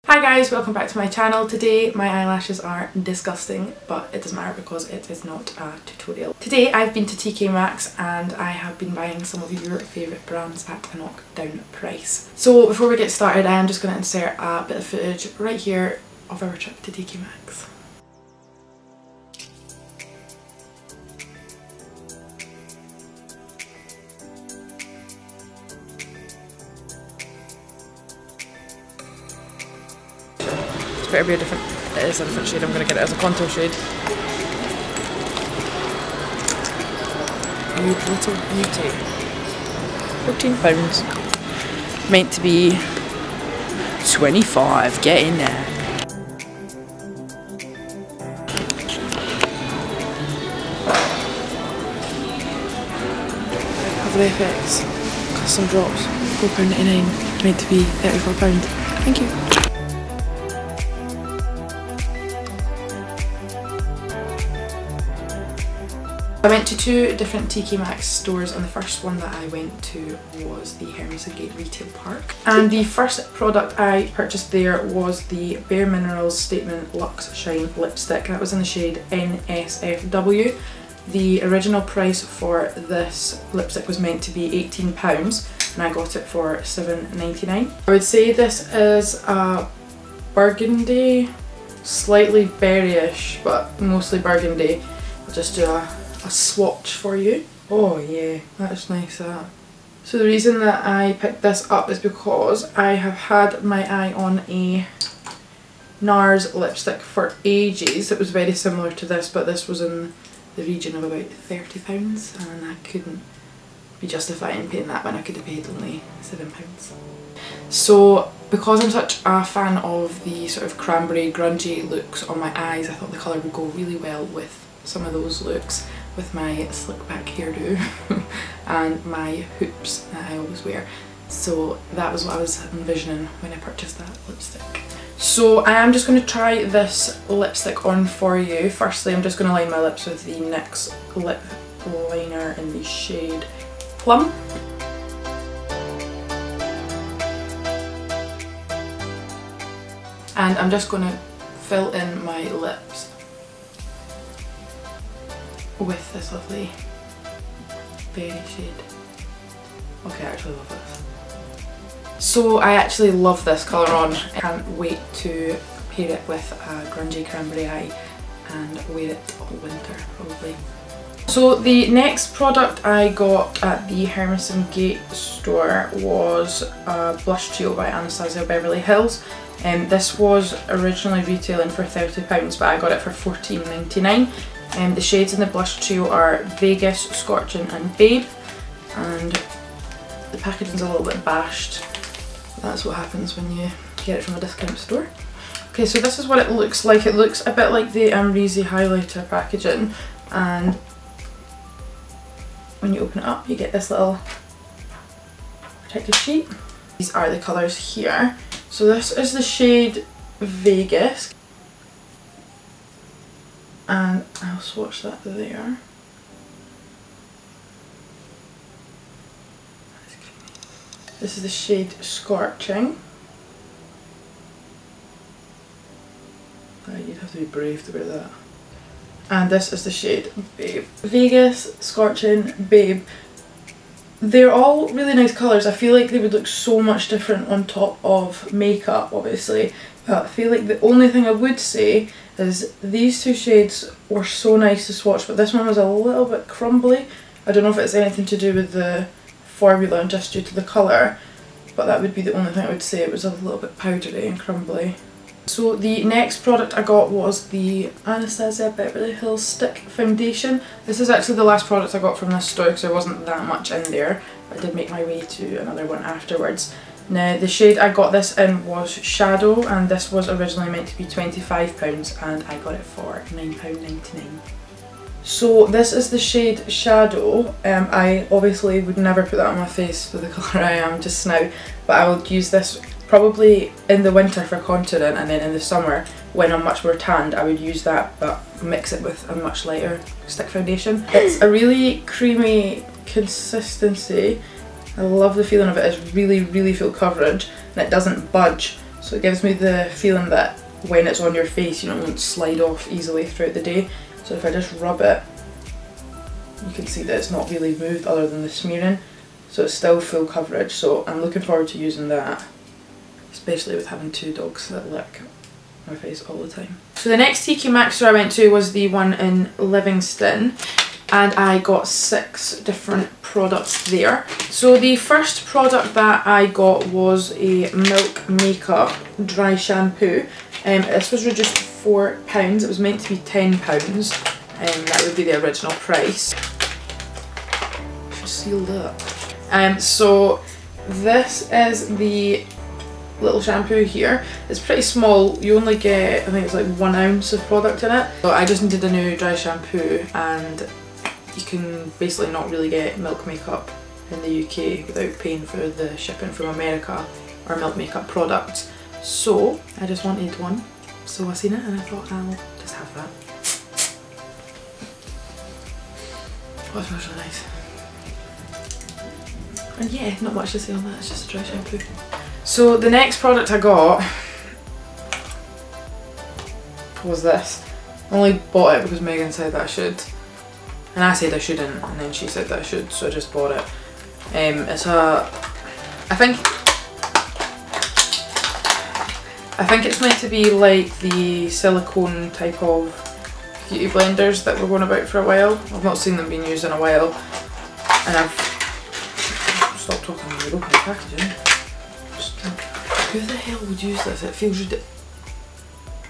Hi guys, welcome back to my channel. Today my eyelashes are disgusting, but it doesn't matter because it is not a tutorial. Today I've been to TK Maxx and I have been buying some of your favourite brands at a knockdown price. So before we get started, I am just going to insert a bit of footage right here of our trip to TK Maxx. Better be a different, it is a different shade. I'm going to get it as a contour shade. You little beauty. £14. Meant to be 25. Get in there. Lovely effects. Custom drops. £4.99. Meant to be £34. Thank you. I went to two different TK Maxx stores, and the first one that I went to was the Gate Retail Park. And the first product I purchased there was the Bare Minerals Statement Luxe Shine Lipstick. That was in the shade NSFW. The original price for this lipstick was meant to be £18 and I got it for £7.99. I would say this is a burgundy, slightly berryish, but mostly burgundy. I'll just do a swatch for you. Oh yeah, that's nice that. So the reason that I picked this up is because I have had my eye on a NARS lipstick for ages. It was very similar to this, but this was in the region of about £30 and I couldn't be justifying paying that when I could have paid only £7. So because I'm such a fan of the sort of cranberry grungy looks on my eyes, I thought the colour would go really well with some of those looks, with my slick back hairdo and my hoops that I always wear. So that was what I was envisioning when I purchased that lipstick. So I am just going to try this lipstick on for you. Firstly, I'm just going to line my lips with the NYX lip liner in the shade Plum. And I'm just going to fill in my lips with this lovely berry shade. Okay, I actually love this. So I actually love this colour on. I can't wait to pair it with a grungy cranberry eye and wear it all winter probably. So the next product I got at the Gate store was a blush trio by Anastasia Beverly Hills. This was originally retailing for £30, but I got it for £14.99. The shades in the blush trio are Vegas, Scorching and Babe, and the packaging's a little bit bashed. That's what happens when you get it from a discount store. Okay, so this is what it looks like. It looks a bit like the Amrezy highlighter packaging, and when you open it up you get this little protective sheet. These are the colours here. So this is the shade Vegas, and I'll swatch that there. This is the shade Scorching. You'd have to be brave to wear that. And this is the shade Babe. Vegas, Scorching, Babe. They're all really nice colours. I feel like they would look so much different on top of makeup, obviously. But I feel like the only thing I would say is these two shades were so nice to swatch, but this one was a little bit crumbly. I don't know if it's anything to do with the formula and just due to the colour, but that would be the only thing I would say. It was a little bit powdery and crumbly. So the next product I got was the Anastasia Beverly Hills Stick Foundation. This is actually the last product I got from this store because there wasn't that much in there. I did make my way to another one afterwards. Now the shade I got this in was Shadow, and this was originally meant to be £25 and I got it for £9.99. So this is the shade Shadow. I obviously would never put that on my face with the colour I am just now, but I would use this probably in the winter for contouring, and then in the summer when I'm much more tanned I would use that but mix it with a much lighter stick foundation. It's a really creamy consistency. I love the feeling of it. It's really full coverage and it doesn't budge so it gives me the feeling that when it's on your face, you know, it won't slide off easily throughout the day. So if I just rub it, you can see that it's not really moved other than the smearing, so it's still full coverage. So I'm looking forward to using that, especially with having two dogs that lick my face all the time. So the next TK Maxx store I went to was the one in Livingston, and I got 6 different products there. So the first product that I got was a Milk Makeup dry shampoo. This was reduced to £4. It was meant to be £10. That would be the original price. It's sealed up. So this is the little shampoo here. It's pretty small. You only get, I think it's like 1 ounce of product in it. So I just needed a new dry shampoo, and you can basically not really get Milk Makeup in the UK without paying for the shipping from America or Milk Makeup products. So I just wanted one, so I seen it and I thought I'll just have that. Oh, it smells really nice. And yeah, not much to say on that, it's just a dry shampoo. So the next product I got was this. I only bought it because Megan said that I should. And I said I shouldn't, and then she said that I should, so I just bought it. It's a, I think it's meant to be like the silicone type of beauty blenders that were going about for a while. I've not seen them being used in a while, and I've stopped talking about opening the packaging. Just, who the hell would use this? It feels ridiculous.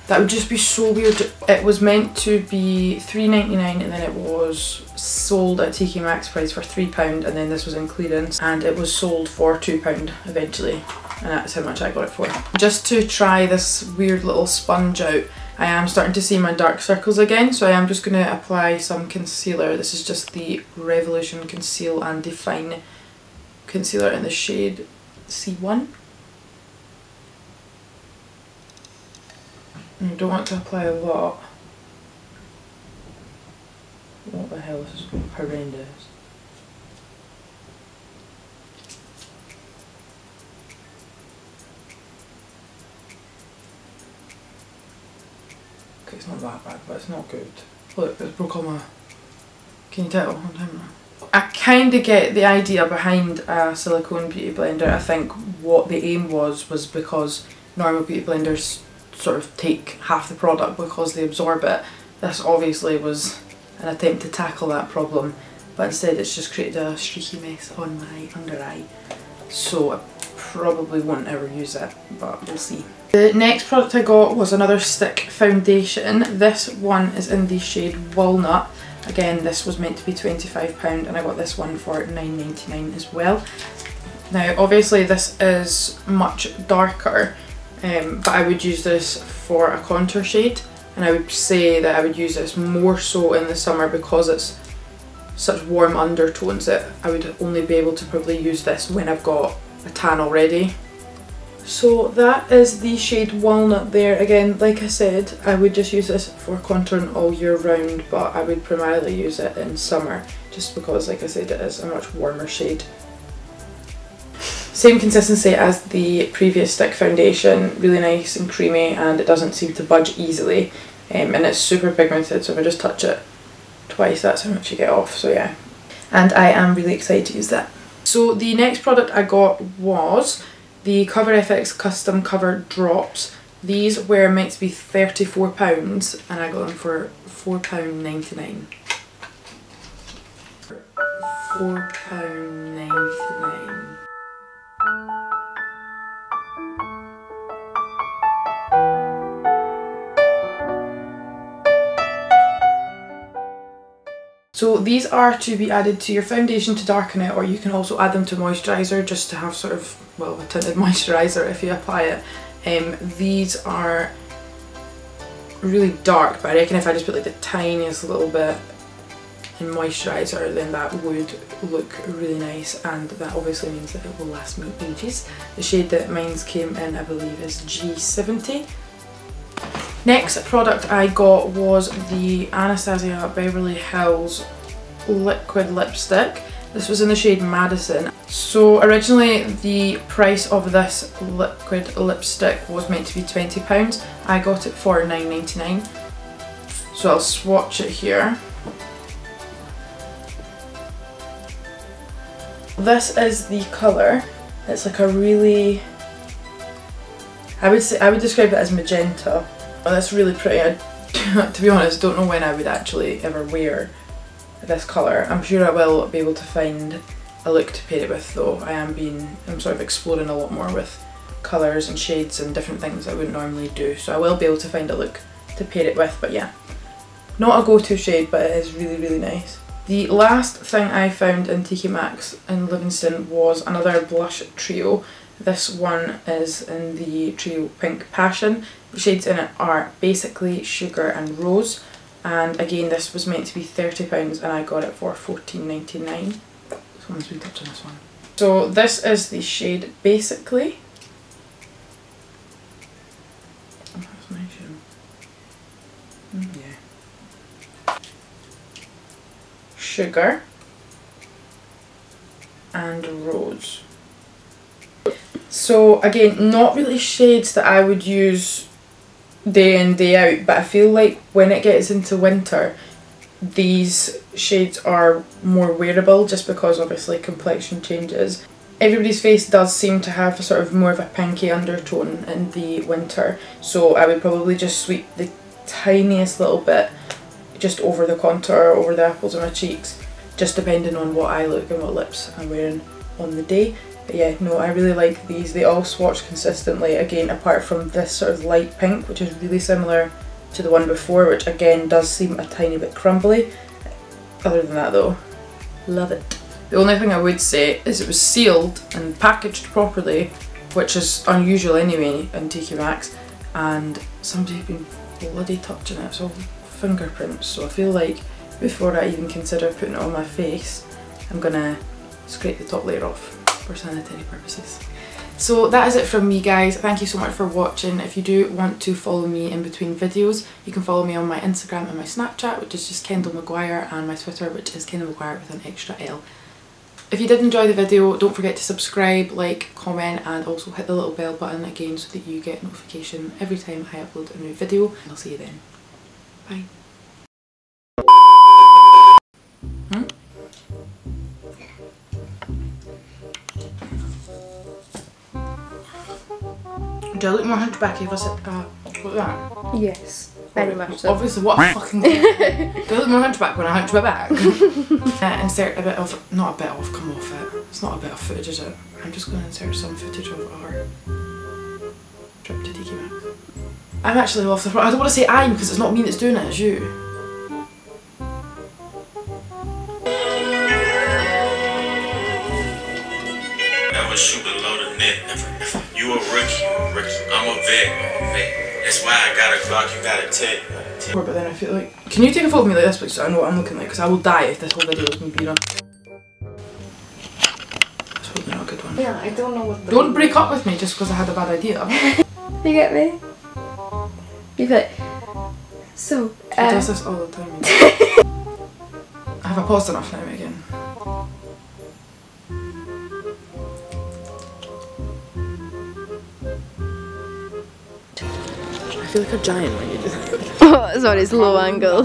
That would just be so weird. It was meant to be £3.99 and then it was sold at TK Maxx price for £3, and then this was in clearance and it was sold for £2 eventually, and that's how much I got it for. Just to try this weird little sponge out, I am starting to see my dark circles again, so I am just going to apply some concealer. This is just the Revolution Conceal and Define concealer in the shade C1. You don't want to apply a lot. What the hell, this is horrendous. Okay, it's not that bad, but it's not good. Look, it's broke all my... Can you tell on camera? I kind of get the idea behind a silicone beauty blender. I think what the aim was because normal beauty blenders sort of take half the product because they absorb it. This obviously was an attempt to tackle that problem, but instead it's just created a streaky mess on my under eye, so I probably won't ever use it, but we'll see. The next product I got was another stick foundation. This one is in the shade Walnut. Again, this was meant to be £25 and I got this one for £9.99 as well. Now obviously this is much darker, but I would use this for a contour shade, and I would say that I would use this more so in the summer because it's such warm undertones that I would only be able to probably use this when I've got a tan already. So that is the shade Walnut there. Again, like I said, I would just use this for contouring all year round, but I would primarily use it in summer just because, like I said, it is a much warmer shade. Same consistency as the previous stick foundation, really nice and creamy, and it doesn't seem to budge easily, and it's super pigmented, so if I just touch it twice that's how much you get off, so yeah. And I am really excited to use that. So the next product I got was the Cover FX Custom Cover Drops. These were meant to be £34 and I got them for £4.99. £4.99. So these are to be added to your foundation to darken it, or you can also add them to moisturiser just to have sort of, well, a tinted moisturiser if you apply it. These are really dark, but I reckon if I just put like the tiniest little bit in moisturiser, then that would look really nice, and that obviously means that it will last me ages. The shade that mine's came in, I believe, is G70. Next product I got was the Anastasia Beverly Hills liquid lipstick. This was in the shade Madison. So originally the price of this liquid lipstick was meant to be £20. I got it for £9.99. So I'll swatch it here. This is the colour. It's like a really, I would describe it as magenta. Oh, that's really pretty. I, to be honest, don't know when I would actually ever wear this colour. I'm sure I will be able to find a look to pair it with though. I'm sort of exploring a lot more with colours and shades and different things I wouldn't normally do. So I will be able to find a look to pair it with, but yeah. Not a go-to shade, but it is really, really nice. The last thing I found in TK Maxx in Livingston was another blush trio. This one is in the trio Pink Passion. The shades in it are basically Sugar and Rose. And again, this was meant to be £30 and I got it for £14.99. Someone's been touching this one. So this is the shade Basically. Oh, that's nice, yeah. Sugar and Rose. So again, not really shades that I would use day in day out, but I feel like when it gets into winter these shades are more wearable just because obviously complexion changes. Everybody's face does seem to have a sort of more of a pinky undertone in the winter, so I would probably just sweep the tiniest little bit just over the contour, over the apples of my cheeks, just depending on what eye look and what lips I'm wearing on the day. But yeah, no, I really like these. They all swatch consistently, again, apart from this sort of light pink, which is really similar to the one before, which again does seem a tiny bit crumbly. Other than that though, love it. The only thing I would say is it was sealed and packaged properly, which is unusual anyway in TK Maxx, and somebody's been bloody touching it. It's all fingerprints, so I feel like before I even consider putting it on my face, I'm gonna scrape the top layer off for sanitary purposes. So that is it from me, guys. Thank you so much for watching. If you do want to follow me in between videos, you can follow me on my Instagram and my Snapchat, which is just Kendall Mcguire, and my Twitter, which is Kendall Mcguire with an extra L. If you did enjoy the video, don't forget to subscribe, like, comment, and also hit the little bell button again so that you get notification every time I upload a new video. And I'll see you then. Bye. Do I look more hunchbacky if I sit like that? Yes, very much so. Obviously, what a fucking do I look more hunchback when I hunch my back? Insert a bit of, not a bit of, come off it. It's not a bit of footage, is it? I'm just going to insert some footage of our trip to TK Maxx. I'm actually off the front. I don't want to say I'm because it's not me that's doing it, it's you. Shoot below the net, never. You a rookie, I'm a vet, That's why I got a Glock, you got a tech. But then I feel like, can you take a photo of me like this please so I know what I'm looking like, because I will die if this whole video is me being on. That's probably not a good one. Yeah, I don't know what. Don't break up with me just because I had a bad idea. You get me? You fit. So. He does this all the time. Have I paused enough now again? I feel like a giant when you do that. Oh, sorry, it's low angle.